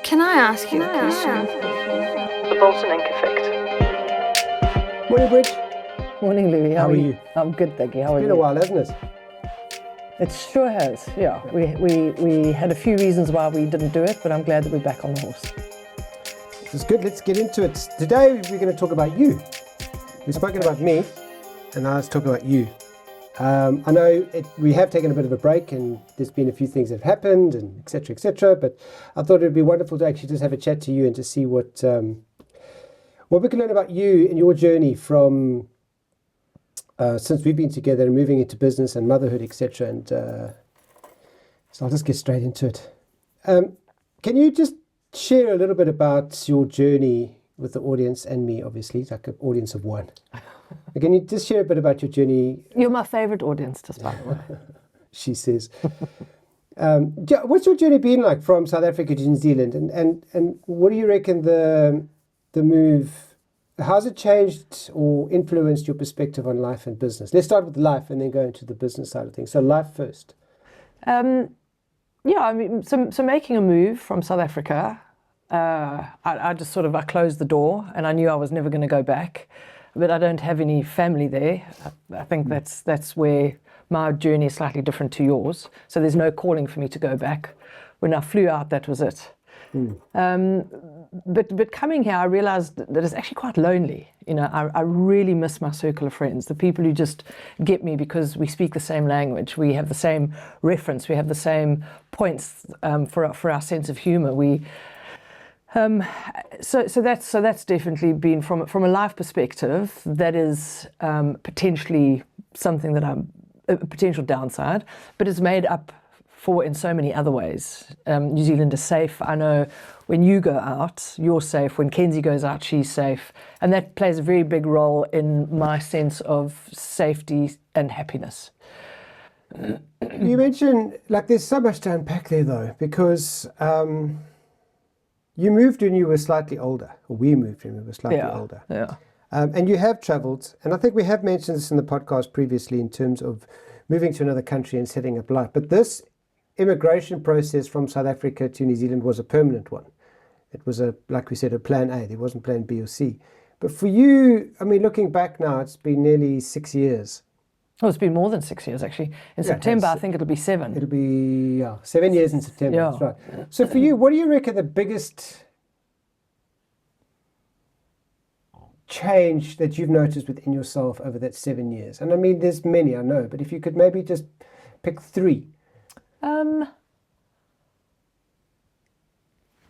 Can I ask you a question? The Bolton Inc effect. Morning, Bridge. Morning, Louis. How are you? I'm good, thank you. How are It's you? been a while, hasn't it? It sure has, yeah. We had a few reasons why we didn't do it, but I'm glad that we're back on the horse. It's good. Let's get into it. Today, we're going to talk about you. We've spoken about me, and now let's talk about you. I know we have taken a bit of a break, and there's been a few things that have happened, and etc., but I thought it would be wonderful to actually just have a chat to you and to see what we can learn about you and your journey from since we've been together and moving into business and motherhood, etc. And so I'll just get straight into it. Can you just share a little bit about your journey with the audience and me, obviously, like an audience of one? Can you just share a bit about your journey? You're my favourite audience, just by the way. She says. What's your journey been like from South Africa to New Zealand? And what do you reckon the move, how's it changed or influenced your perspective on life and business? Let's start with life and then go into the business side of things. So life first. Yeah, I mean, so making a move from South Africa, I just I closed the door and I knew I was never going to go back. But I don't have any family there. I think that's where my journey is slightly different to yours. So there's no calling for me to go back. When I flew out, that was it. But coming here, I realized that it's actually quite lonely. You know, I really miss my circle of friends, the people who just get me because we speak the same language, we have the same reference, we have the same points for our sense of humor. So that's definitely been from a life perspective. That is potentially something that I'm a potential downside, but it's made up for in so many other ways. New Zealand is safe. I know when you go out, you're safe. When Kenzie goes out, she's safe, and that plays a very big role in my sense of safety and happiness. You mentioned, there's so much to unpack there, though, because you moved when you were slightly older, or we moved when we were slightly older. Yeah. And you have travelled, and I think we have mentioned this in the podcast previously in terms of moving to another country and setting up life. But this immigration process from South Africa to New Zealand was a permanent one. It was like we said, a plan A. There wasn't plan B or C. But for you, I mean, looking back now, it's been nearly 6 years. Oh, it's been more than 6 years, actually. In September, I think it'll be 7. It'll be 7 years in September. Yeah. That's right. So for you, what do you reckon the biggest change that you've noticed within yourself over that 7 years? And I mean, there's many, I know, but if you could maybe just pick 3. I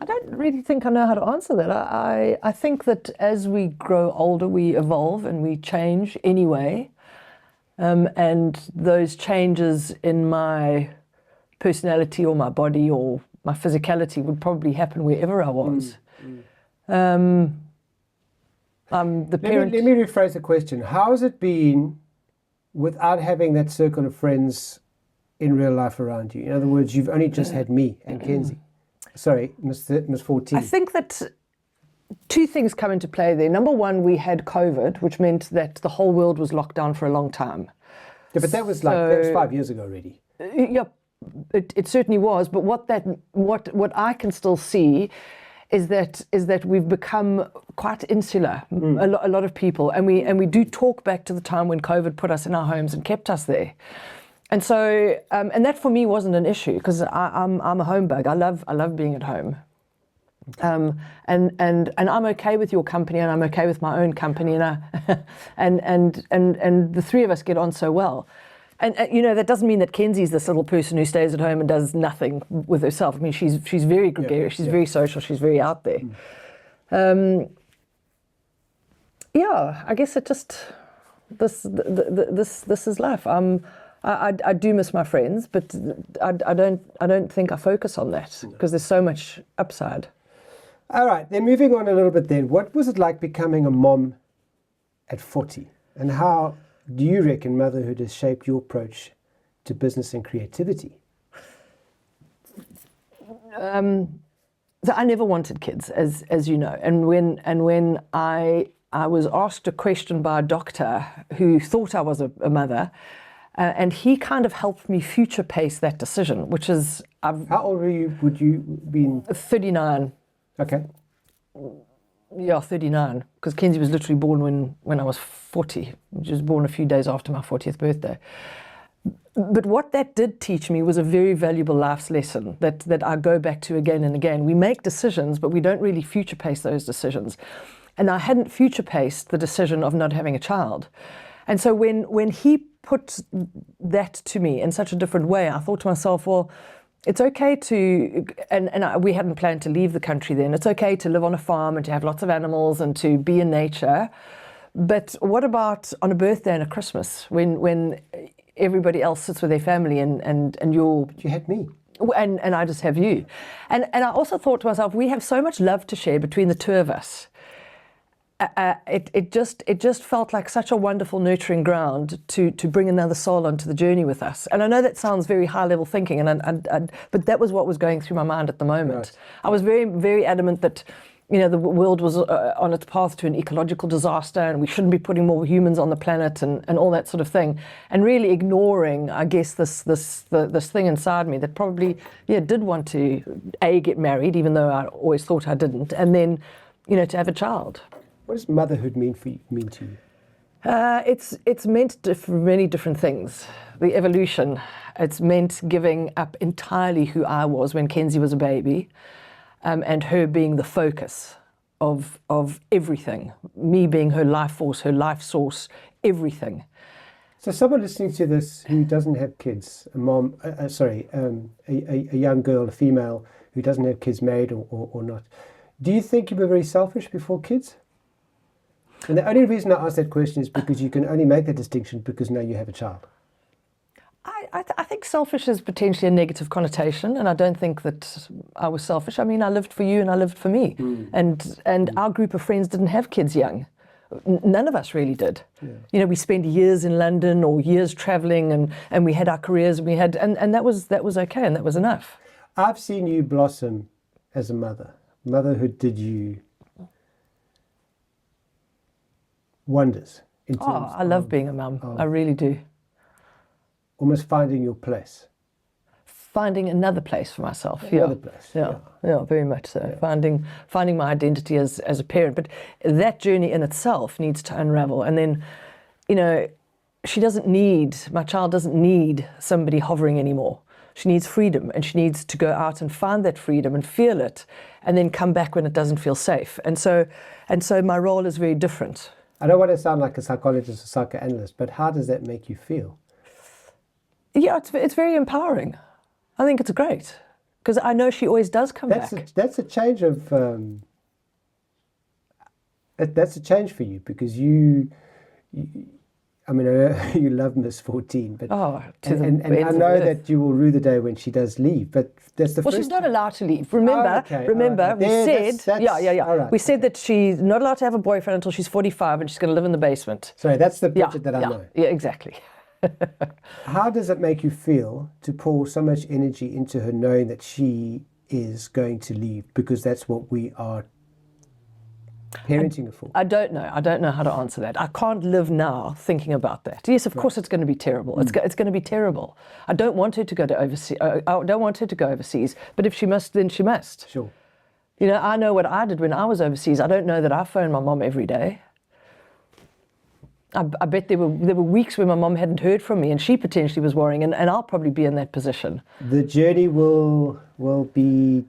don't really think I know how to answer that. I think that as we grow older, we evolve and we change anyway. And those changes in my personality or my body or my physicality would probably happen wherever I was. I'm the parent. Let me rephrase the question. How has it been without having that circle of friends in real life around you? In other words, you've only just had me and Kenzie. Sorry, Miss 14. I think that 2 things come into play there. Number one, we had COVID, which meant that the whole world was locked down for a long time. Yeah, but that was 5 years ago already. Yeah, it certainly was. But what I can still see is that we've become quite insular, a lot of people, and we do talk back to the time when COVID put us in our homes and kept us there. And so, and that for me wasn't an issue because I'm a home bug. I love being at home. And I'm okay with your company, and I'm okay with my own company, and the 3 of us get on so well. And that doesn't mean that Kenzie's this little person who stays at home and does nothing with herself. I mean, she's very gregarious, she's very social, she's very out there. I guess it just this is life. I do miss my friends, but I don't think I focus on that because there's so much upside. All right, then moving on a little bit then. What was it like becoming a mom at 40? And how do you reckon motherhood has shaped your approach to business and creativity? So I never wanted kids, as you know. And when I was asked a question by a doctor who thought I was a mother, and he kind of helped me future pace that decision, which is... How old would you been? 39. Okay. Yeah, 39, because Kenzie was literally born when I was 40. She was born a few days after my 40th birthday. But what that did teach me was a very valuable life's lesson that I go back to again and again. We make decisions, but we don't really future pace those decisions. And I hadn't future paced the decision of not having a child. And so when he put that to me in such a different way, I thought to myself, well, it's okay to, we hadn't planned to leave the country then. It's okay to live on a farm and to have lots of animals and to be in nature. But what about on a birthday and a Christmas when everybody else sits with their family and you're... You had me. And I just have you. And I also thought to myself, we have so much love to share between the two of us. It just felt like such a wonderful nurturing ground to bring another soul onto the journey with us. And I know that sounds very high level thinking, but that was what was going through my mind at the moment. Right. I was very, very adamant that the world was on its path to an ecological disaster, and we shouldn't be putting more humans on the planet, and all that sort of thing, and really ignoring, I guess, this thing inside me that probably did want to get married, even though I always thought I didn't, and then to have a child. What does motherhood mean to you? It's meant for many different things. The evolution. It's meant giving up entirely who I was when Kenzie was a baby, and her being the focus of everything. Me being her life force, her life source, everything. So someone listening to this who doesn't have kids, a young girl, a female who doesn't have kids, married or not, do you think you were very selfish before kids? And the only reason I ask that question is because you can only make that distinction because now you have a child. I think selfish is potentially a negative connotation, and I don't think that I was selfish. I mean, I lived for you and I lived for me. And our group of friends didn't have kids young. None of us really did. Yeah. We spent years in London or years traveling, and we had our careers, and and that was okay, and that was enough. I've seen you blossom as a mother. Motherhood did you wonders. I love being a mum. I really do. Almost finding your place. Finding another place for myself. Another place. Yeah, very much so. Yeah. Finding my identity as a parent. But that journey in itself needs to unravel. And then, my child doesn't need somebody hovering anymore. She needs freedom, and she needs to go out and find that freedom and feel it, and then come back when it doesn't feel safe. And so my role is very different. I don't want to sound like a psychologist or psychoanalyst, but how does that make you feel? Yeah, it's very empowering. I think it's great, because I know she always does come back. That's a change of. That's a change for you, because you I mean, you love Miss 14, but and I know that you will rue the day when she does leave. But that's the first. Well, she's not allowed to leave. Remember, we said, we said that she's not allowed to have a boyfriend until she's 45, and she's going to live in the basement. Sorry, that's the Bridgette that I know. Yeah, exactly. How does it make you feel to pour so much energy into her, knowing that she is going to leave? Because that's what we are parenting her for. I don't know how to answer that. I can't live now thinking about that. Yes, of course it's going to be terrible. It's going to be terrible. I don't want her to go to overseas. I don't want her to go overseas. But if she must, then she must. Sure. I know what I did when I was overseas. I don't know that I phoned my mom every day. I bet there were weeks when my mom hadn't heard from me, and she potentially was worrying, and I'll probably be in that position. The journey will be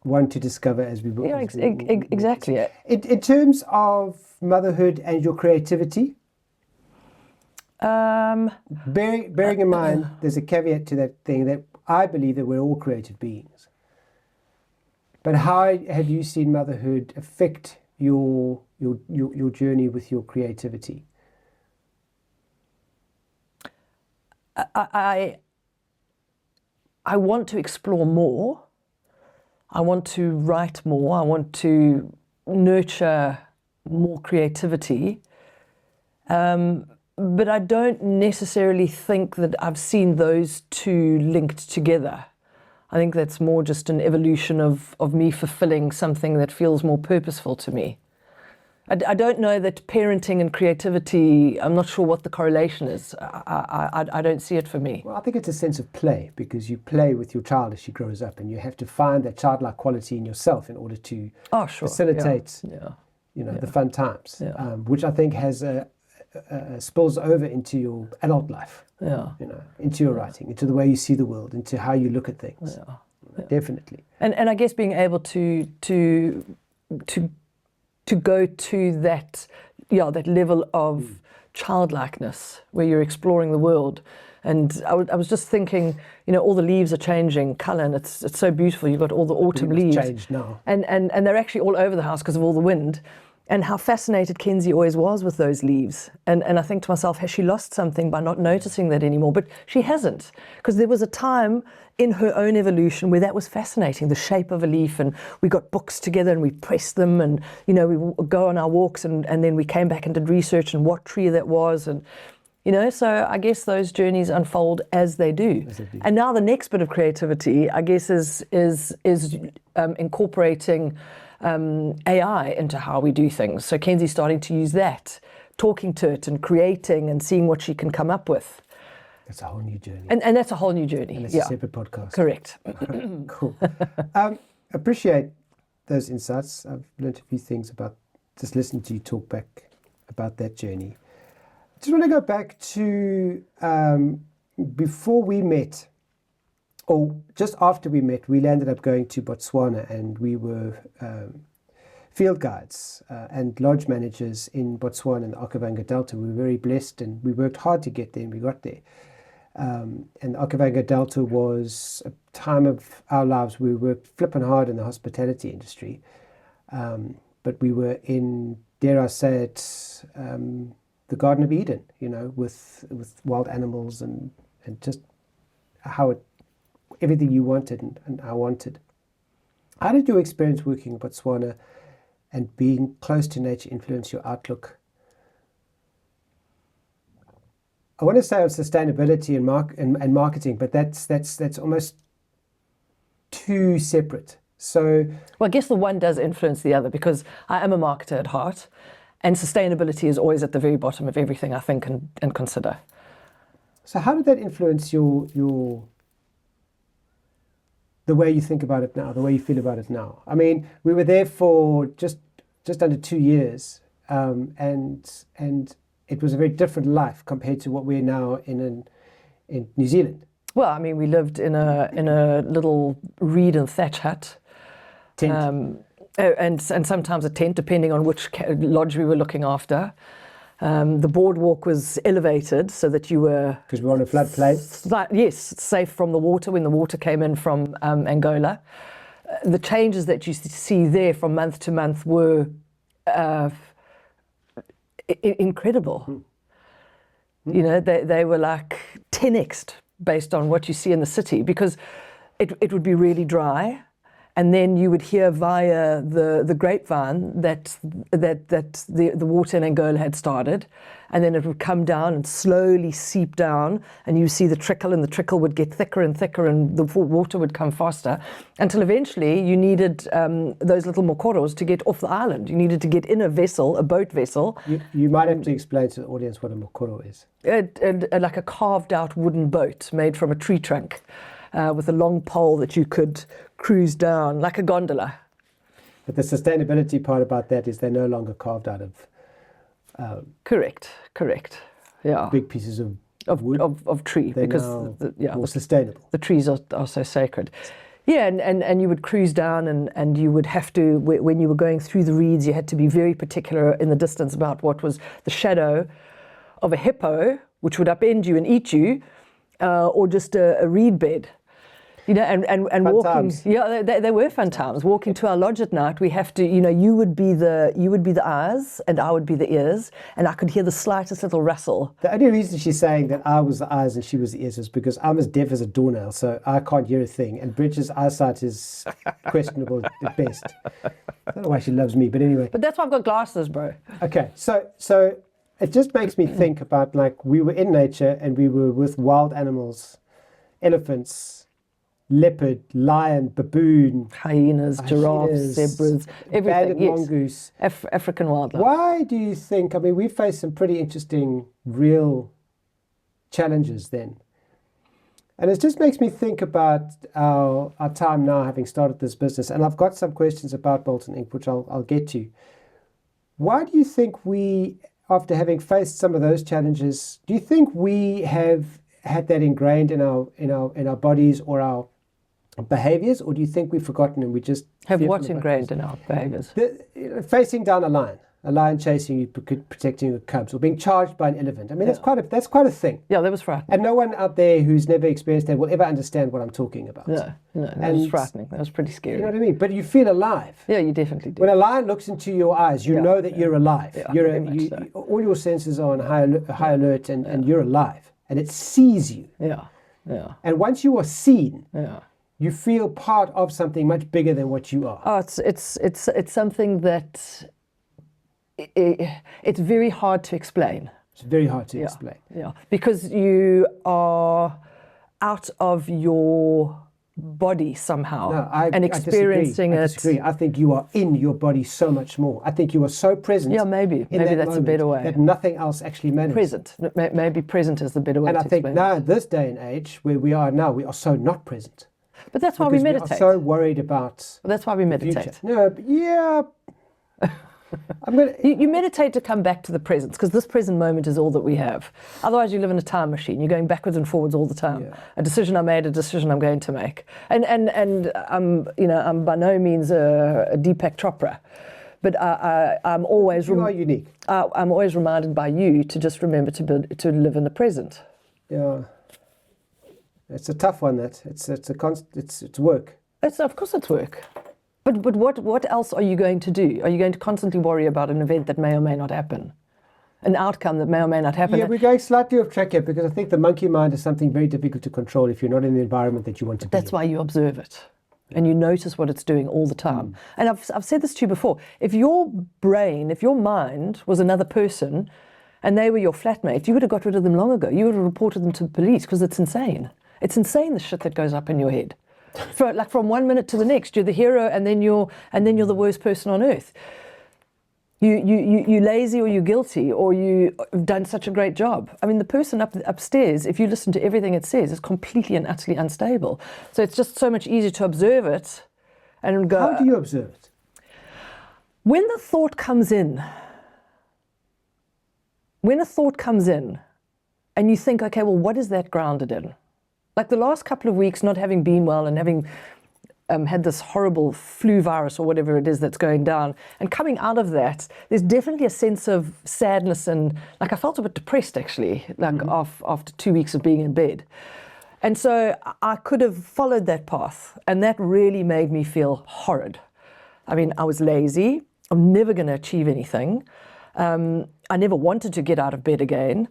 one to discover as we go. Yeah, exactly. In terms of motherhood and your creativity, bearing in mind, there's a caveat to that thing, that I believe that we're all creative beings. But how have you seen motherhood affect your journey with your creativity? I want to explore more. I want to write more. I want to nurture more creativity. But I don't necessarily think that I've seen those two linked together. I think that's more just an evolution of me fulfilling something that feels more purposeful to me. I don't know that parenting and creativity, I'm not sure what the correlation is. I don't see it for me. Well, I think it's a sense of play, because you play with your child as she grows up, and you have to find that childlike quality in yourself in order to facilitate the fun times, which I think has spills over into your adult life, into your writing, into the way you see the world, into how you look at things. Definitely. And I guess being able to go to that level of childlikeness where you're exploring the world. And I was just thinking, all the leaves are changing colour, and it's so beautiful. You've got all the autumn leaves. Changed now. And they're actually all over the house because of all the wind. And how fascinated Kenzie always was with those leaves. And I think to myself, has she lost something by not noticing that anymore? But she hasn't, because there was a time in her own evolution where that was fascinating, the shape of a leaf. And we got books together and we pressed them, and, we would go on our walks, and then we came back and did research and what tree that was. And, so I guess those journeys unfold as they do. And now the next bit of creativity, I guess, is incorporating AI into how we do things. So Kenzie's starting to use that, talking to it and creating and seeing what she can come up with. That's a whole new journey. And that's a whole new journey. And it's a separate podcast. Correct. Cool. Appreciate those insights. I've learned a few things about just listening to you talk back about that journey. I just want to go back to before we met, or just after we met, we landed up going to Botswana, and we were field guides and lodge managers in Botswana and the Okavango Delta. We were very blessed, and we worked hard to get there, and we got there. And the Okavango Delta was a time of our lives. We worked flipping hard in the hospitality industry, but we were in, dare I say it, the Garden of Eden, with wild animals and just how everything you wanted and I wanted. How did your experience working in Botswana and being close to nature influence your outlook? I want to say on sustainability and marketing, but that's almost too separate. So, well, I guess the one does influence the other, because I am a marketer at heart, and sustainability is always at the very bottom of everything I think and consider. So how did that influence the way you think about it now, the way you feel about it now? I mean, we were there for just under 2 years, and it was a very different life compared to what we're now in New Zealand. Well, I mean, we lived in a little reed and thatch hut, Tent. and sometimes a tent, depending on which lodge we were looking after. The boardwalk was elevated so that you were... Because we were on a floodplain? Yes, safe from the water when the water came in from Angola. The changes that you see there from month to month were incredible. They were like 10x'd based on what you see in the city, because it would be really dry. And then you would hear via the grapevine that the water in Angola had started, and then it would come down and slowly seep down, and you see the trickle, and the trickle would get thicker and thicker, and the water would come faster, until eventually you needed those little mokoros to get off the island. You needed to get in a vessel, a boat vessel. You might have to explain to the audience what a mokoro is. Like a carved out wooden boat made from a tree trunk. With a long pole that you could cruise down, like a gondola. But the sustainability part about that is they're no longer carved out of... Correct. Yeah. Big pieces of wood. Of tree. They're because now more sustainable. The trees are so sacred. Yeah, and you would cruise down, and you would have to, when you were going through the reeds, you had to be very particular in the distance about what was the shadow of a hippo, which would upend you and eat you, or just a reed bed. And fun walking. Times. Yeah, they were fun times. Walking to our lodge at night, we have to, you would be the eyes, and I would be the ears, and I could hear the slightest little rustle. The only reason she's saying that I was the eyes and she was the ears is because I'm as deaf as a doornail, so I can't hear a thing, and Bridget's eyesight is questionable at best. I don't know why she loves me, but anyway. But that's why I've got glasses, bro. Okay, so it just makes me think about, like, we were in nature and we were with wild animals, elephants, leopard, lion, baboon, Hyenas, giraffes, zebras, everything. banded Yes. mongoose. African wildlife. Why do you think, I mean, we face some pretty interesting real challenges then. And it just makes me think about our time now, having started this business. And I've got some questions about Bolton Inc., which I'll get to. Why do you think we, after having faced some of those challenges, do you think we have had that ingrained in our bodies or our behaviors, or do you think we've forgotten and we just Have what ingrained in our behaviours? Facing down a lion chasing you, protecting your cubs, or being charged by an elephant? I mean, that's quite a thing. Yeah, that was frightening. And no one out there who's never experienced that will ever understand what I'm talking about. No, that was frightening. That was pretty scary. You know what I mean? But you feel alive. Yeah, you definitely do. When a lion looks into your eyes, you know that you're alive. Yeah, You're very much so. all your senses are on high alert, and you're alive, and it sees you. Yeah. And once you are seen, Yeah. you feel part of something much bigger than what you are. Oh, it's something that it's very hard to explain. It's very hard to explain. Yeah, because you are out of your body somehow No, and experiencing I disagree. I think you are in your body so much more. I think you are so present. Yeah, maybe that's a better way. That nothing else actually matters. Present. Maybe present is the better way And to I think explain now, it. in this day and age, where we are now, we are so not present. But that's why we Because meditate. We are so worried about That's why we the meditate. future. No, but yeah. I'm gonna. You meditate to come back to the present, because this present moment is all that we have. Otherwise, you live in a time machine. You're going backwards and forwards all the time. Yeah. A decision I made, a decision I'm going to make. And I'm by no means a Deepak Chopra, but I'm always You are unique. I'm always reminded by you to just remember to live in the present. Yeah. It's a tough one. It's work. Of course it's work. But what else are you going to do? Are you going to constantly worry about an event that may or may not happen? An outcome that may or may not happen? Yeah, we're going slightly off track here, because I think the monkey mind is something very difficult to control if you're not in the environment that you want to be. That's why you observe it and you notice what it's doing all the time. And I've said this to you before. If your mind was another person and they were your flatmate, you would have got rid of them long ago. You would have reported them to the police, because it's insane. It's insane, the shit that goes up in your head. From 1 minute to the next, you're the hero, and then you're the worst person on earth. You lazy, or you guilty, or you've done such a great job. I mean, the person upstairs, if you listen to everything it says, is completely and utterly unstable. So it's just so much easier to observe it and go. How do you observe it? When the thought comes in, and you think, okay, well, what is that grounded in? Like the last couple of weeks, not having been well and having had this horrible flu virus or whatever it is that's going down, and coming out of that, there's definitely a sense of sadness, and like I felt a bit depressed actually, like after 2 weeks of being in bed. And so I could have followed that path, and that really made me feel horrid. I mean, I was lazy. I'm never going to achieve anything. I never wanted to get out of bed again.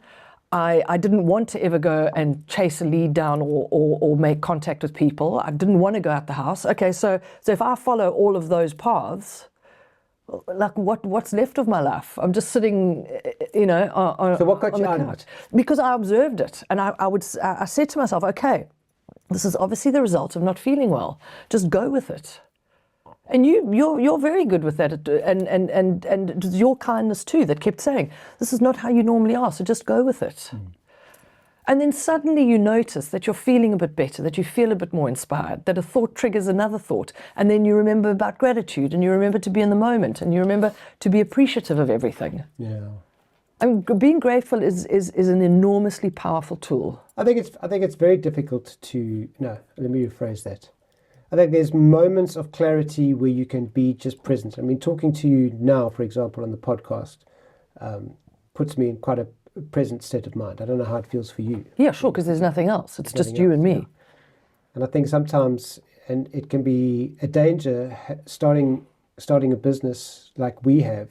I didn't want to ever go and chase a lead down or make contact with people. I didn't want to go out the house. Okay, so if I follow all of those paths, like what's left of my life? I'm just sitting, on So what got on you the out of couch. it? Because I observed it, and I said to myself, okay, this is obviously the result of not feeling well. Just go with it. And you're very good with that, and it was your kindness too that kept saying, this is not how you normally are, so just go with it. And then suddenly you notice that you're feeling a bit better, that you feel a bit more inspired, that a thought triggers another thought, and then you remember about gratitude, and you remember to be in the moment, and you remember to be appreciative of everything. Yeah. And being grateful is an enormously powerful tool. I think it's very difficult to. No, let me rephrase that. I think there's moments of clarity where you can be just present. I mean, talking to you now, for example, on the podcast, puts me in quite a present state of mind. I don't know how it feels for you. Yeah, sure, because there's nothing else. It's just you and me. Yeah. And I think sometimes, and it can be a danger, starting a business like we have,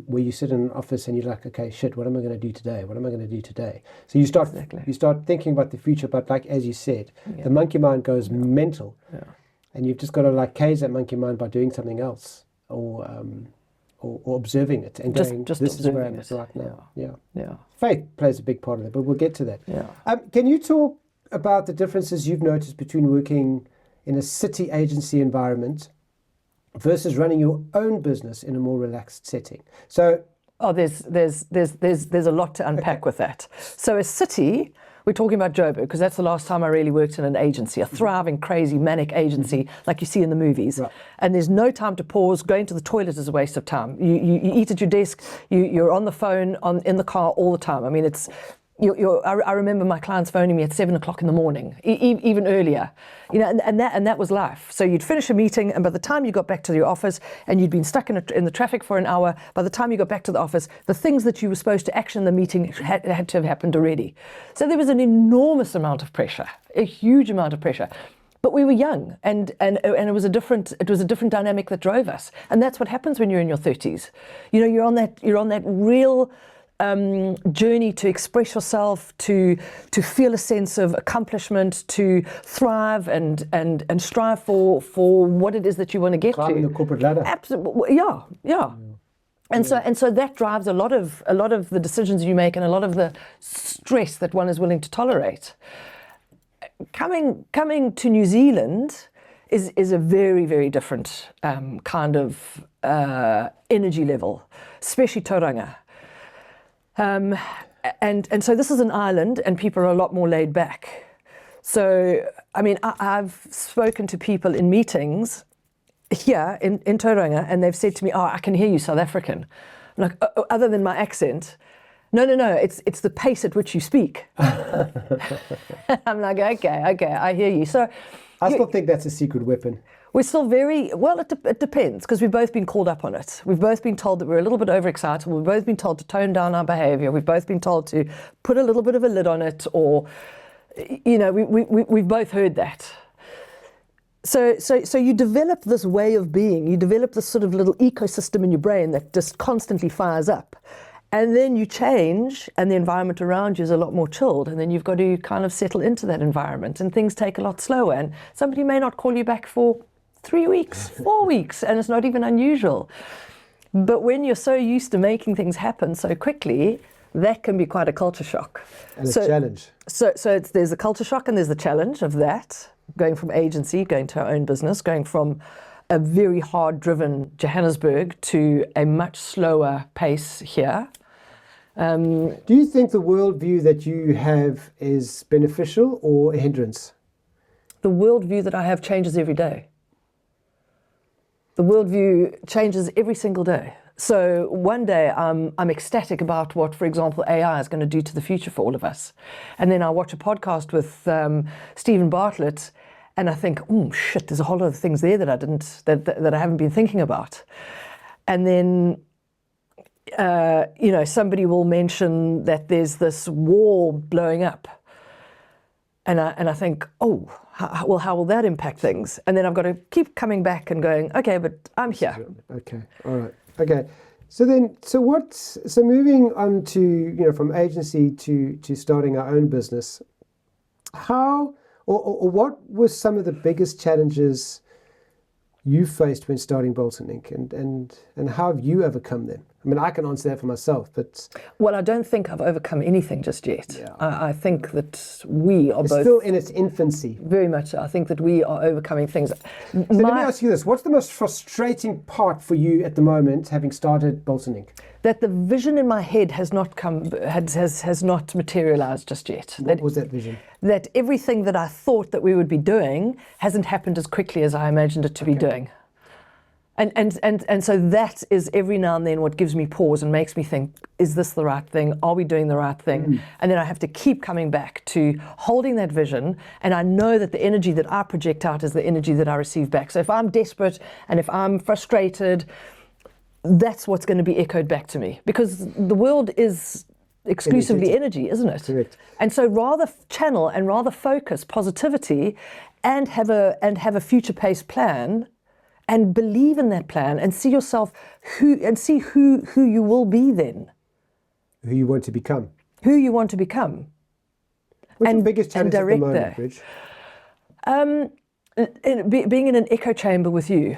where you sit in an office and you're like, okay, shit, what am I going to do today? What am I going to do today? So you start thinking about the future, but like as you said, the monkey mind goes mental, and you've just got to like cage that monkey mind by doing something else, or observing it and going, just this is where I'm observing at right now. Yeah. Faith plays a big part of it, but we'll get to that. Yeah. Can you talk about the differences you've noticed between working in a city agency environment versus running your own business in a more relaxed setting? So, there's a lot to unpack with that. So a city, we're talking about Joburg, because that's the last time I really worked in an agency, a thriving, crazy, manic agency like you see in the movies. Right. And there's no time to pause. Going to the toilet is a waste of time. You eat at your desk, you're on the phone, in the car all the time. I mean, it's... I remember my clients phoning me at 7 o'clock in the morning, even earlier, and that was life. So you'd finish a meeting, and by the time you got back to your office, and you'd been stuck in the traffic for an hour, by the time you got back to the office, the things that you were supposed to action in the meeting had to have happened already. So there was an enormous amount of pressure, a huge amount of pressure. But we were young, and it was a different dynamic that drove us, and that's what happens when you're in your 30s. You're on that real journey to express yourself, to feel a sense of accomplishment, to thrive and strive for what it is that you want to get to. Climbing the corporate ladder. Absolutely, yeah. And so that drives a lot of the decisions you make and a lot of the stress that one is willing to tolerate. Coming to New Zealand is a very, very different kind of energy level, especially Tauranga. And so this is an island, and people are a lot more laid back. So, I mean, I've spoken to people in meetings here in Tauranga, and they've said to me, I can hear you South African. I'm like, other than my accent. No, it's the pace at which you speak. I'm like, okay, I hear you. So I still think that's a secret weapon. We're still it depends, because we've both been called up on it. We've both been told that we're a little bit overexcited. We've both been told to tone down our behavior. We've both been told to put a little bit of a lid on it, or, we've both heard that. So you develop this way of being. You develop this sort of little ecosystem in your brain that just constantly fires up. And then you change, and the environment around you is a lot more chilled, and then you've got to kind of settle into that environment, and things take a lot slower, and somebody may not call you back for 3 weeks, 4 weeks, and it's not even unusual. But when you're so used to making things happen so quickly, that can be quite a culture shock. And a challenge. So there's the culture shock, and there's the challenge of that, going from agency, going to our own business, going from a very hard-driven Johannesburg to a much slower pace here. Do you think the worldview that you have is beneficial or a hindrance? The worldview that I have changes every day. The worldview changes every single day. So one day I'm ecstatic about what, for example, AI is going to do to the future for all of us. And then I watch a podcast with Stephen Bartlett, and I think, shit, there's a whole lot of things there that I haven't been thinking about. And then, somebody will mention that there's this war blowing up. And I think, how will that impact things? And then I've got to keep coming back and going, okay, but I'm here. Okay, all right. Okay. So moving on to, from agency to starting our own business, how... Or what were some of the biggest challenges you faced when starting Bolton Inc. and how have you overcome them? I mean, I can answer that for myself, but... Well, I don't think I've overcome anything just yet. Yeah. I think that we are both... still in its infancy. Very much so. I think that we are overcoming things. So let me ask you this. What's the most frustrating part for you at the moment, having started Bolton Inc.? That the vision in my head has not has not materialized just yet. What was that vision? That everything that I thought that we would be doing hasn't happened as quickly as I imagined it to be doing. And so that is every now and then what gives me pause and makes me think, is this the right thing? Are we doing the right thing? And then I have to keep coming back to holding that vision, and I know that the energy that I project out is the energy that I receive back. So if I'm desperate and if I'm frustrated, that's what's going to be echoed back to me, because the world is exclusively energy, isn't it? Correct. And so rather channel and rather focus positivity and have a future-paced plan, and believe in that plan, and see yourself who you will be then. Who you want to become. Who you want to become. What's the biggest challenge at the moment, Bridge? Being in an echo chamber with you.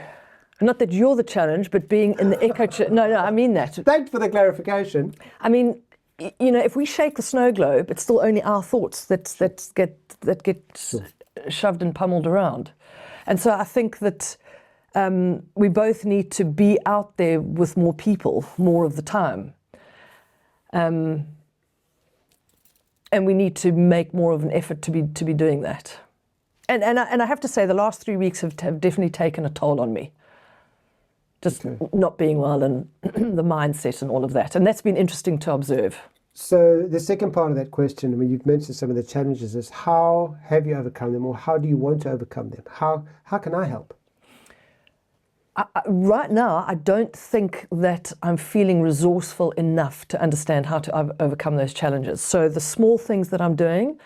Not that you're the challenge, but being in the echo chamber. No, I mean that. Thanks for the clarification. I mean, if we shake the snow globe, it's still only our thoughts that get shoved and pummeled around. And so I think that we both need to be out there with more people more of the time. And we need to make more of an effort to be doing that. And I have to say, the last 3 weeks have definitely taken a toll on me. Just not being well and the mindset and all of that. And that's been interesting to observe. So the second part of that question, I mean, you've mentioned some of the challenges, is how have you overcome them, or how do you want to overcome them? How can I help? Right now, I don't think that I'm feeling resourceful enough to understand how to overcome those challenges. So the small things that I'm doing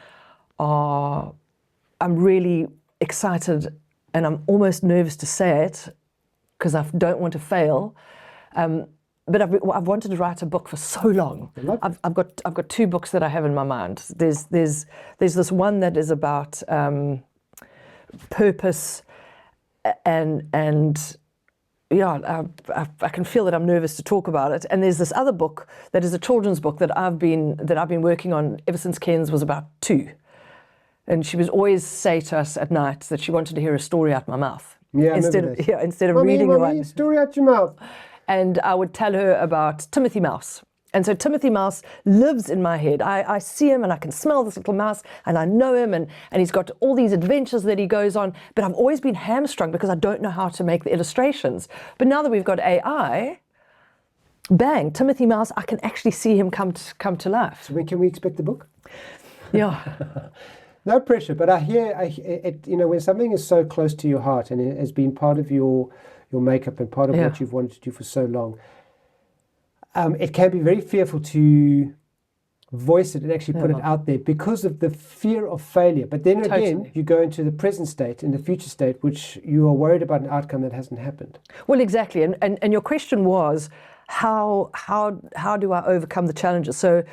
I'm really excited, and I'm almost nervous to say it because I don't want to fail. But I've wanted to write a book for so long. I've got 2 books that I have in my mind. There's this one that is about purpose, and yeah, I can feel that I'm nervous to talk about it. And there's this other book that is a children's book that I've been working on ever since Ken's was about 2. And she would always say to us at night that she wanted to hear a story out my mouth. Yeah, instead of reading one. Story out your mouth. And I would tell her about Timothy Mouse. And so Timothy Mouse lives in my head. I see him and I can smell this little mouse and I know him and he's got all these adventures that he goes on. But I've always been hamstrung because I don't know how to make the illustrations. But now that we've got AI, bang, Timothy Mouse, I can actually see him come to life. So when can we expect the book? Yeah. No pressure, but I hear it, when something is so close to your heart and it has been part of your makeup and part of what you've wanted to do for so long, it can be very fearful to voice it and actually put it out there because of the fear of failure. But then again, you go into the present state and the future state, which you are worried about an outcome that hasn't happened. Well, exactly. And your question was, how do I overcome the challenges? So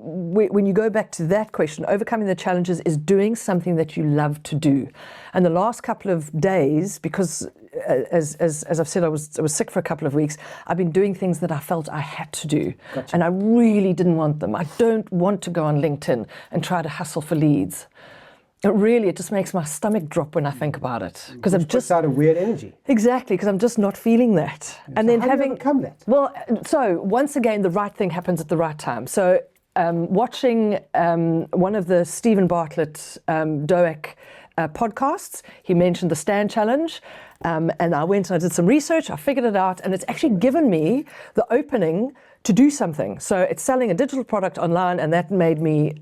when you go back to that question, overcoming the challenges is doing something that you love to do. And the last couple of days, because as I've said, I was sick for a couple of weeks, I've been doing things that I felt I had to do. Gotcha. And I really didn't want them. I don't want to go on LinkedIn and try to hustle for leads. It just makes my stomach drop when I think about it, because I'm just out of weird energy. Exactly, because I'm just not feeling that. Yeah, and so then how do you overcome that? Well, so once again, the right thing happens at the right time. So watching one of the Stephen Bartlett Doak podcasts, he mentioned the Stand Challenge, and I went and I did some research. I figured it out, and it's actually given me the opening to do something. So it's selling a digital product online, and that made me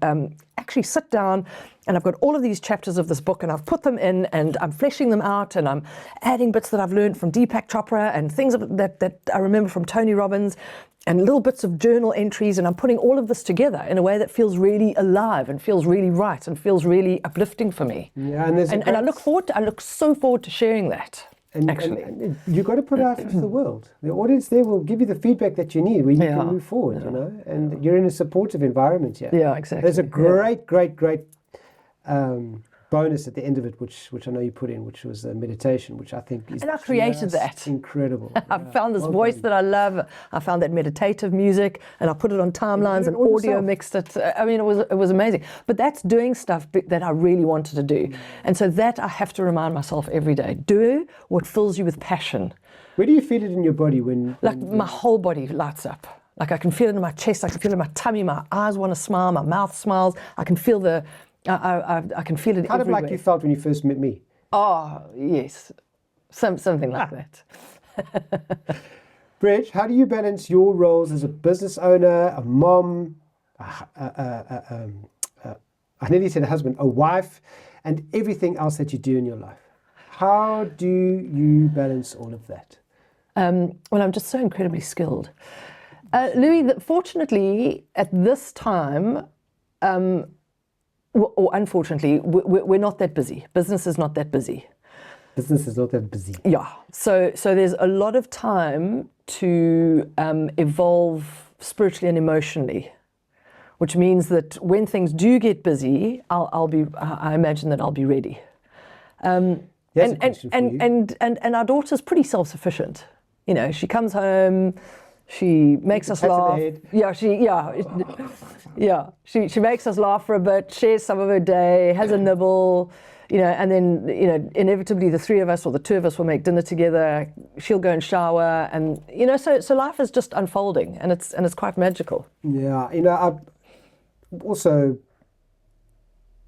actually sit down, and I've got all of these chapters of this book, and I've put them in, and I'm fleshing them out, and I'm adding bits that I've learned from Deepak Chopra and things that I remember from Tony Robbins, and little bits of journal entries, and I'm putting all of this together in a way that feels really alive and feels really right and feels really uplifting for me. Yeah, and I look so forward to sharing that. And you've got to put it out into the world. The audience there will give you the feedback that you need when you can move forward, and you're in a supportive environment here. Yeah, exactly. There's a great bonus at the end of it, which I know you put in, which was a meditation, which I think is and I created that. Incredible. I found this voice that I love. I found that meditative music, and I put it on timelines and audio mixed it. I mean, it was amazing. But that's doing stuff that I really wanted to do, and so that I have to remind myself every day: do what fills you with passion. Where do you feel it in your body when my whole body lights up. Like I can feel it in my chest. I can feel it in my tummy. My eyes want to smile. My mouth smiles. I can feel I can feel it kind everywhere. of like you felt when you first met me. Oh, yes. Something like that. Bridge, how do you balance your roles as a business owner, a mom, I nearly said a husband, a wife, and everything else that you do in your life? How do you balance all of that? Well, I'm just so incredibly skilled. Louis, fortunately, at this time, or unfortunately, we're not that busy. Business is not that busy. Business is not that busy. Yeah. So there's a lot of time to evolve spiritually and emotionally, which means that when things do get busy, I imagine that I'll be ready. And our daughter's pretty self-sufficient. She comes home, She makes us Pat on laugh. the head. She makes us laugh for a bit, shares some of her day, has a nibble, and then, inevitably the three of us or the two of us will make dinner together. She'll go and shower, and, so life is just unfolding, and it's quite magical. Yeah, I've also,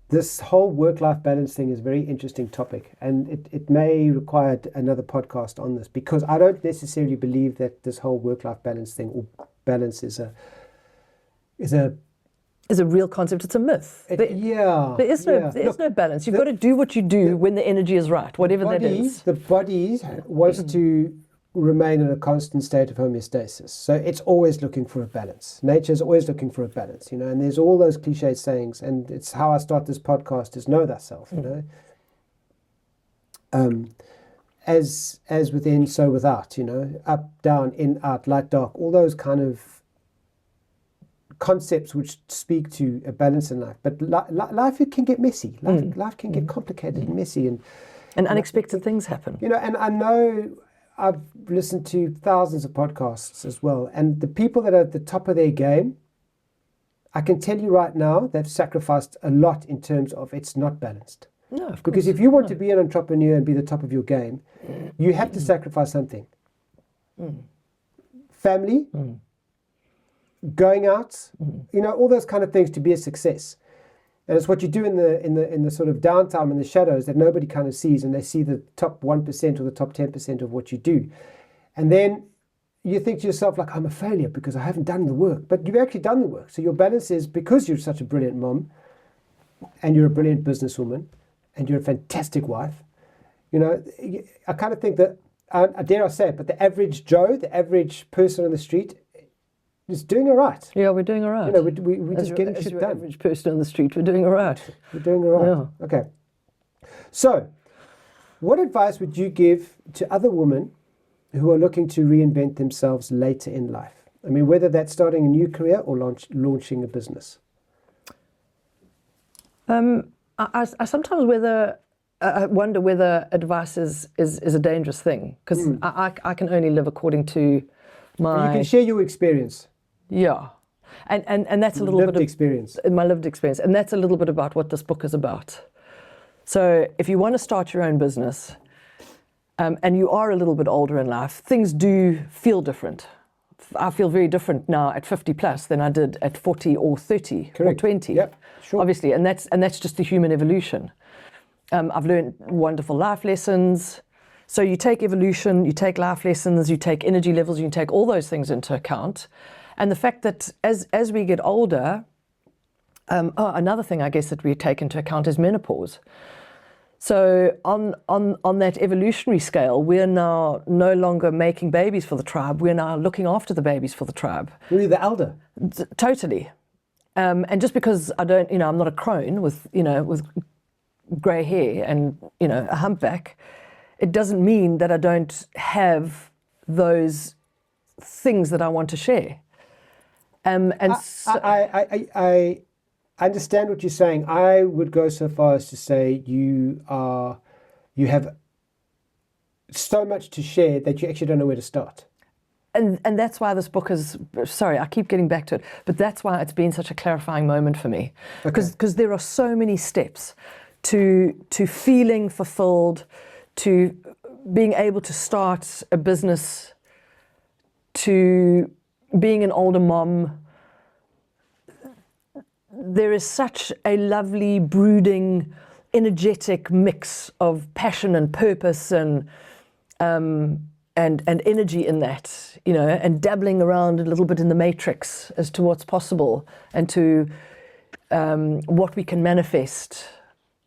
this whole work-life balance thing is a very interesting topic, and it may require another podcast on this, because I don't necessarily believe that this whole work-life balance thing, or balance, is a real concept. It's a myth. There is no balance. You've got to do what you do when the energy is right, whatever that is. The body wants to remain in a constant state of homeostasis. So it's always looking for a balance. Nature's always looking for a balance, and there's all those cliche sayings, and it's how I start this podcast is know thyself, as within, so without, up, down, in, out, light, dark, all those kind of concepts which speak to a balance in life. But life, it can get messy. Life can get complicated and messy. And unexpected things happen. And I know I've listened to thousands of podcasts as well, and the people that are at the top of their game, I can tell you right now, they've sacrificed a lot in terms of it's not balanced. No, of course. Because if you want to be an entrepreneur and be the top of your game, you have to sacrifice something. Family, going out, all those kind of things to be a success. And it's what you do in the sort of downtime, in the shadows, that nobody kind of sees, and they see the top 1% or the top 10% of what you do. And then you think to yourself, like, I'm a failure because I haven't done the work. But you've actually done the work. So your balance is, because you're such a brilliant mom, and you're a brilliant businesswoman, and you're a fantastic wife, I kind of think that, I dare I say it, but the average Joe, the average person on the street, is doing all right. Yeah, we're doing all right. We're just getting shit done. Average person on the street, we're doing all right. We're doing all right. Yeah. Okay. So, what advice would you give to other women who are looking to reinvent themselves later in life? I mean, whether that's starting a new career or launching a business. I sometimes wonder whether advice is a dangerous thing, because I can only live according to my... You can share your experience. Yeah. And that's a little bit of experience. My lived experience. And that's a little bit about what this book is about. So if you want to start your own business, and you are a little bit older in life, things do feel different. I feel very different now at 50 plus than I did at 40 or 30 Correct. or 20. Yep, sure. Obviously, and that's just the human evolution. I've learned wonderful life lessons. So you take evolution, you take life lessons, you take energy levels, you take all those things into account. And the fact that as we get older, another thing I guess that we take into account is menopause. So on that evolutionary scale, we're now no longer making babies for the tribe. We're now looking after the babies for the tribe. We're the elder. Totally. And just because I don't, I'm not a crone with grey hair and, a humpback, it doesn't mean that I don't have those things that I want to share. I understand what you're saying. I would go so far as to say you have so much to share that you actually don't know where to start. And that's why this book is, sorry, I keep getting back to it, but that's why it's been such a clarifying moment for me. Because there are so many steps to feeling fulfilled, to being able to start a business, to being an older mom. There is such a lovely, brooding, energetic mix of passion and purpose and energy in that, and dabbling around a little bit in the matrix as to what's possible and to what we can manifest,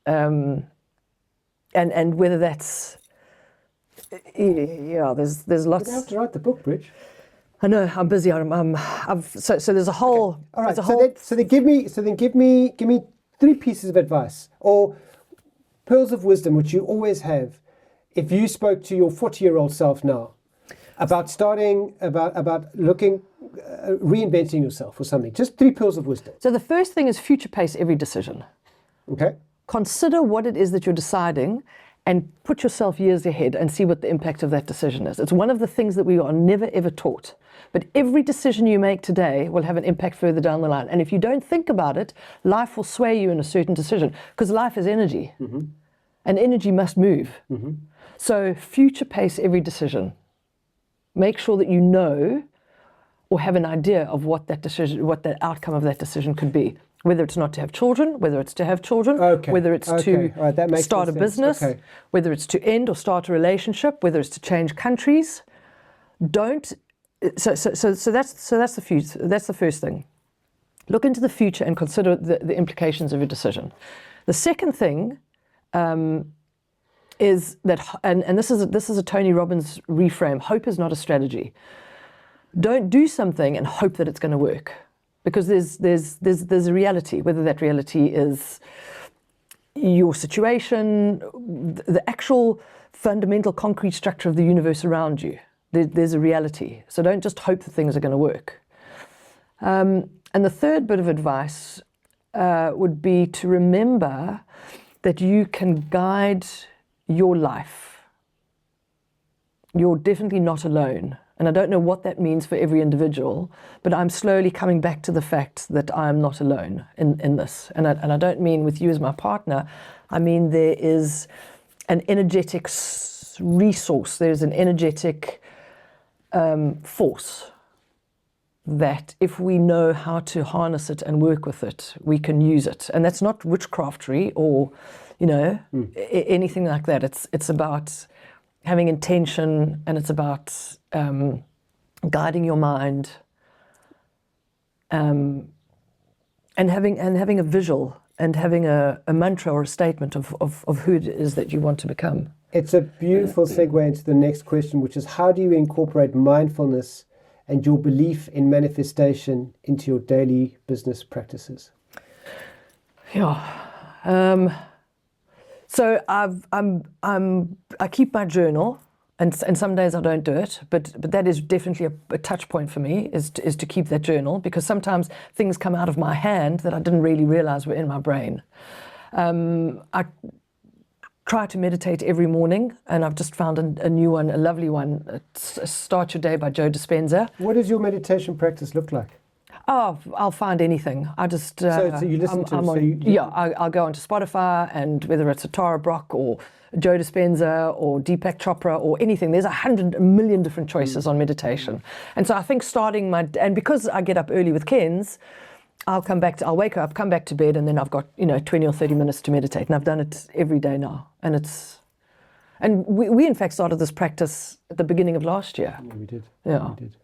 and whether that's there's lots. You have to write the book, Bridge. I know, I'm busy. So there's a whole. Okay. All right. So then give me 3 pieces of advice or pearls of wisdom, which you always have. If you spoke to your 40-year-old self now about starting, about looking, reinventing yourself or something, just 3 pearls of wisdom. So the first thing is future pace every decision. Okay. Consider what it is that you're deciding and put yourself years ahead and see what the impact of that decision is. It's one of the things that we are never ever taught. But every decision you make today will have an impact further down the line. And if you don't think about it, life will sway you in a certain decision, because life is energy. And energy must move. So future pace every decision. Make sure that you know or have an idea of what that decision, what the outcome of that decision could be. Whether it's not to have children, whether it's to have children, whether it's to start a business, whether it's to end or start a relationship, whether it's to change countries. Don't. So that's the future. That's the first thing. Look into the future and consider the implications of your decision. The second thing is that, and this is a Tony Robbins reframe. Hope is not a strategy. Don't do something and hope that it's going to work. Because there's a reality, whether that reality is your situation, the actual fundamental concrete structure of the universe around you. There's a reality. So don't just hope that things are going to work. And the third bit of advice would be to remember that you can guide your life. You're definitely not alone. And I don't know what that means for every individual, but I'm slowly coming back to the fact that I'm not alone in this. And I don't mean with you as my partner. I mean there is an energetic resource. There's an energetic force that if we know how to harness it and work with it, we can use it. And that's not witchcraftery or, anything like that. It's about having intention, and it's about guiding your mind, and having a visual and having a mantra or a statement of who it is that you want to become. It's a beautiful segue into the next question, which is how do you incorporate mindfulness and your belief in manifestation into your daily business practices? Yeah. So I keep my journal, and some days I don't do it, but that is definitely a touch point for me, is to keep that journal, because sometimes things come out of my hand that I didn't really realize were in my brain. I try to meditate every morning, and I've just found a new one, a lovely one. It's Start Your Day by Joe Dispenza. What does your meditation practice look like? Oh, I'll find anything. I just so you listen to I'll go onto Spotify, and whether it's a Tara Brach or Joe Dispenza or Deepak Chopra or anything, there's 100 million different choices on meditation. And so I think and because I get up early with Ken's, I'll wake up, come back to bed, and then I've got 20 or 30 minutes to meditate, and I've done it every day now. And we in fact started this practice at the beginning of last year. Yeah, we did. Yeah. We did.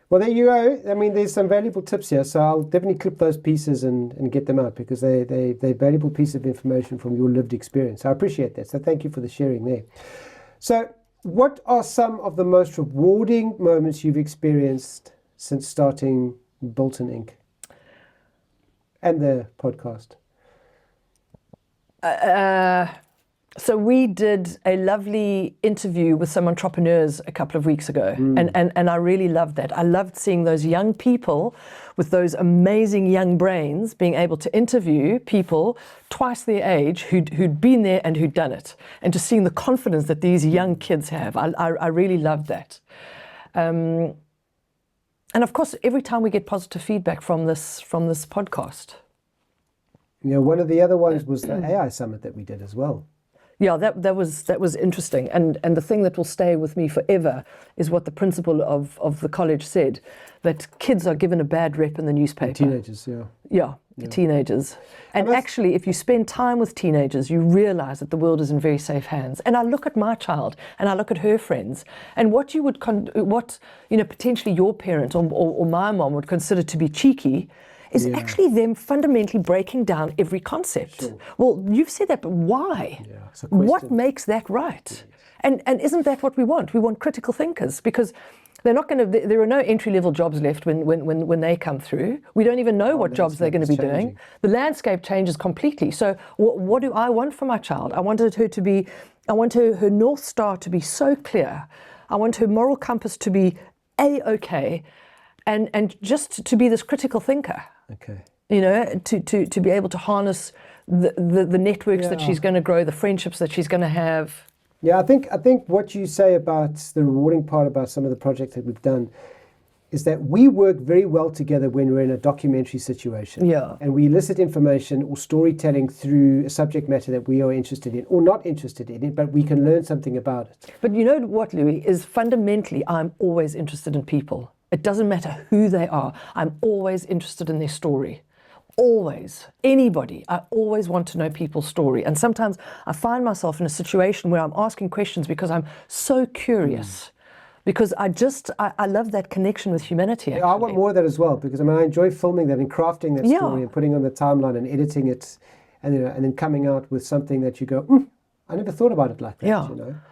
Well, there you go. I mean, there's some valuable tips here, so I'll definitely clip those pieces and get them out, because they're valuable piece of information from your lived experience. I appreciate that. So thank you for the sharing there. So what are some of the most rewarding moments you've experienced since starting Bolton Inc. and the podcast? So we did a lovely interview with some entrepreneurs a couple of weeks ago, and I really loved that. I loved seeing those young people with those amazing young brains being able to interview people twice their age who'd been there and who'd done it, and just seeing the confidence that these young kids have. I really loved that. And of course, every time we get positive feedback from this podcast. One of the other ones was the AI summit that we did as well. Yeah, that was interesting, and the thing that will stay with me forever is what the principal of the college said, that kids are given a bad rep in the newspaper. Teenagers, yeah. Yeah, the teenagers. And actually, if you spend time with teenagers, you realize that the world is in very safe hands. And I look at my child, and I look at her friends, and what potentially your parent or my mom would consider to be cheeky is actually them fundamentally breaking down every concept. Sure. Well, you've said that, but why? Yeah, it's a What makes that right? Yes. And isn't that what we want? We want critical thinkers, because they're not going to. There are no entry-level jobs left when they come through. We don't even know what jobs they're going to be doing. The landscape changes completely. So what do I want for my child? I want her North Star to be so clear. I want her moral compass to be A-okay, and just to be this critical thinker. Okay. To be able to harness the networks that Yeah. she's going to grow, the friendships that she's going to have. Yeah, I think what you say about the rewarding part about some of the projects that we've done is that we work very well together when we're in a documentary situation. Yeah. And we elicit information or storytelling through a subject matter that we are interested in or not interested in, but we can learn something about it. But you know what, Louis, is fundamentally, I'm always interested in people. It doesn't matter who they are. I'm always interested in their story. Always. Anybody. I always want to know people's story. And sometimes I find myself in a situation where I'm asking questions because I'm so curious. Because I love that connection with humanity, actually. Yeah, I want more of that as well, because I enjoy filming that and crafting that Yeah. story and putting on the timeline and editing it, and and then coming out with something that you go, I never thought about it like that. Yeah.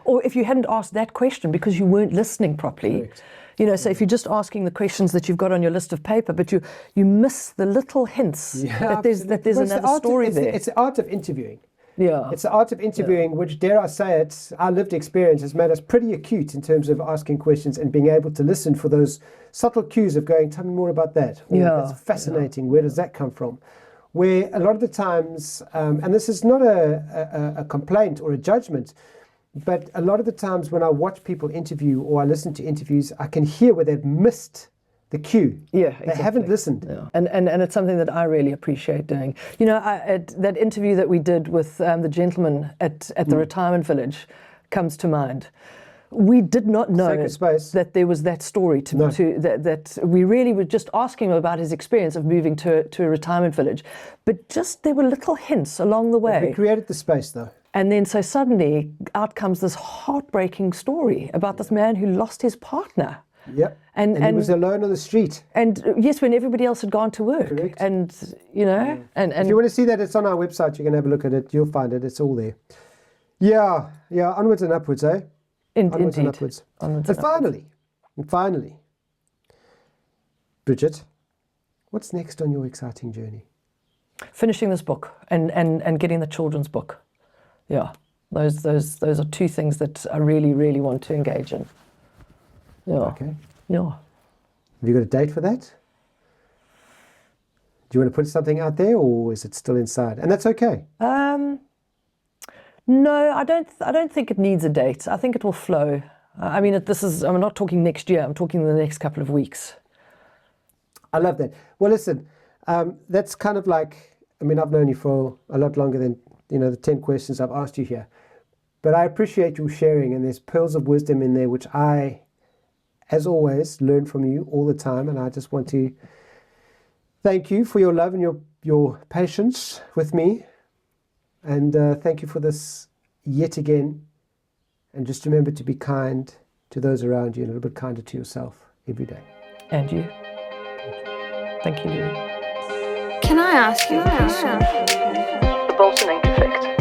Or if you hadn't asked that question because you weren't listening properly. Correct. So if you're just asking the questions that you've got on your list of paper, but you miss the little hints that there's Well, it's another story there. It's the art of interviewing. Yeah. It's the art of interviewing, which, dare I say it, our lived experience has made us pretty acute in terms of asking questions and being able to listen for those subtle cues of going, tell me more about that. Or, Yeah. That's fascinating. Where does that come from? Where a lot of the times, and this is not a complaint or a judgment, but a lot of the times when I watch people interview or I listen to interviews, I can hear where they've missed the cue. Yeah, They exactly. haven't listened. Yeah. And it's something that I really appreciate doing. That interview that we did with the gentleman at the retirement village comes to mind. We did not know Sacred space. that there was that story that we really were just asking him about his experience of moving to a retirement village. But just there were little hints along the way. We created the space, though. And then so suddenly out comes this heartbreaking story about this man who lost his partner. Yep. And he was alone on the street. And yes, when everybody else had gone to work. Correct. And, and If you want to see that, it's on our website. You can have a look at it. You'll find it. It's all there. Yeah. Onwards and upwards, eh? Onwards and indeed. upwards. Onwards And and upwards. finally, Bridgette, what's next on your exciting journey? Finishing this book and getting the children's book. Yeah. Those are two things that I really, really want to engage in. Yeah. Okay. Yeah. Have you got a date for that? Do you want to put something out there, or is it still inside? And that's okay. No, I don't think it needs a date. I think it will flow. I'm not talking next year. I'm talking the next couple of weeks. I love that. Well, listen, that's kind of like, I've known you for a lot longer than, the 10 questions I've asked you here. But I appreciate you sharing, and there's pearls of wisdom in there, which I, as always, learn from you all the time. And I just want to thank you for your love and your patience with me. And thank you for this yet again. And just remember to be kind to those around you and a little bit kinder to yourself every day. And you. Thank you, Louis. Can I ask you a question? The Bolton Inc effect.